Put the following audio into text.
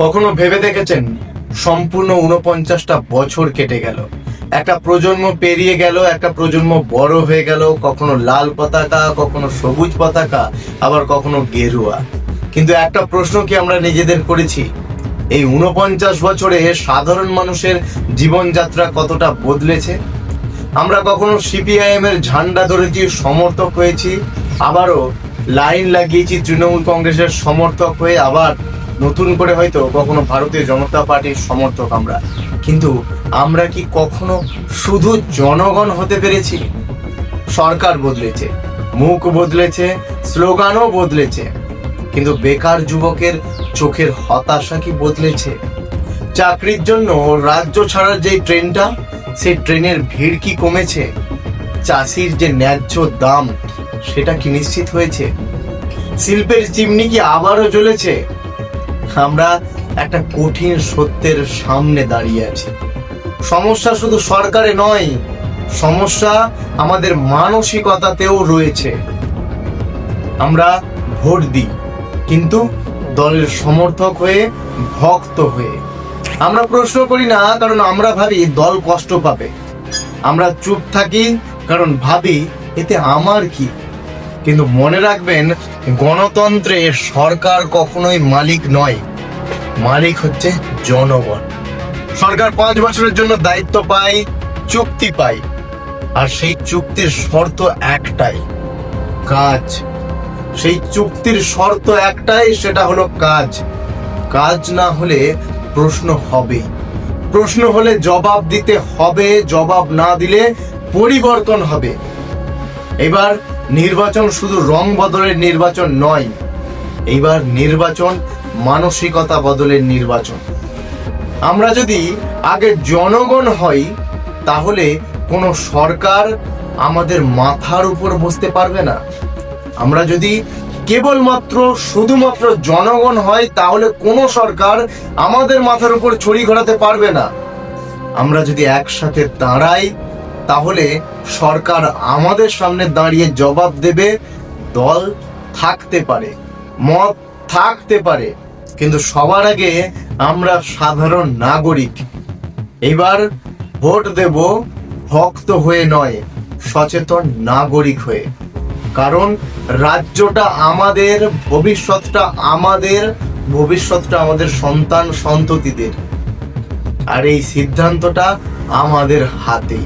কখনো ভেবে দেখেছেন সম্পূর্ণ 49টা বছর কেটে গেল, একটা প্রজন্ম পেরিয়ে গেল, একটা প্রজন্ম বড় হয়ে গেল, কখনো লাল পতাকা, কখনো সবুজ পতাকা, আবার কখনো গেরুয়া। কিন্তু একটা প্রশ্ন কি আমরা নিজেদের করেছি, এই 49 বছরে সাধারণ মানুষের জীবনযাত্রা কতটা বদলেছে? আমরা কখনো সিপিআইএম এর ঝান্ডা ধরেছি, সমর্থক হয়েছি, আবারও লাইন লাগিয়েছি তৃণমূল কংগ্রেসের সমর্থক হয়ে, আবার নতুন করে হয়তো কখনো ভারতীয় জনতা পার্টির সমর্থক আমরা। কিন্তু আমরা কি কখনো শুধু জনগণ হতে পেরেছি? সরকার বদলেছে, মুখ বদলেছে, স্লোগানও বদলেছে, কিন্তু বেকার যুবকের চোখের হতাশা কি বদলেছে? চাকরির জন্য রাজ্য ছাড়ার যে ট্রেনটা, সেই ট্রেনের ভিড় কি কমেছে? চাষির যে ন্যায্য দাম, সেটা কি নিশ্চিত হয়েছে? শিল্পের চিমনি কি আবারও জ্বলেছে? আমরা একটা কঠিন সত্যের সামনে দাঁড়িয়ে আছি। সমস্যা শুধু সরকারে নয়, সমস্যা আমাদের মানসিকতাতেও রয়েছে। আমরা ভোট দিই, কিন্তু দলের সমর্থক হয়ে, ভক্ত হয়ে। আমরা প্রশ্ন করি না কারণ আমরা ভাবি দল কষ্ট পাবে। আমরা চুপ থাকি কারণ ভাবি এতে আমার কি। কিন্তু মনে রাখবেন, গণতন্ত্রে সরকার কখনোই মালিক নয়, মালিক হচ্ছে জনগণ। সরকার 5 বছরের জন্য দায়িত্ব পায়, চুক্তি পায়, আর সেই চুক্তির শর্ত একটাই, কাজ। সেই চুক্তির শর্ত একটাই, সেটা হলো কাজ। কাজ না হলে প্রশ্ন হবে, প্রশ্ন হলে জবাব দিতে হবে, জবাব না দিলে পরিবর্তন হবে। এবার নির্বাচন শুধু রং বদলের নির্বাচন নয়, এইবার নির্বাচন মানসিকতা বদলের নির্বাচন। আমরা যদি আগে জনগণ হই, তাহলে কোনো সরকার আমাদের মাথার উপর বসতে পারবে না। আমরা যদি কেবলমাত্র শুধুমাত্র জনগণ হয়, তাহলে কোনো সরকার আমাদের মাথার উপর ছড়ি ঘোরাতে পারবে না। আমরা যদি একসাথে দাঁড়াই, তাহলে সরকার আমাদের সামনে দাঁড়িয়ে জবাব দেবে। দল থাকতে পারে, মত থাকতে পারে, কিন্তু সবার আগে আমরা সাধারণ নাগরিক। এবার ভোট দেব ভক্ত হয়ে নয়, সচেতন নাগরিক হয়ে। কারণ রাজ্যটা আমাদের, ভবিষ্যৎটা আমাদের, ভবিষ্যৎটা আমাদের সন্তান সন্ততিদের, আর এই সিদ্ধান্তটা আমাদের হাতেই।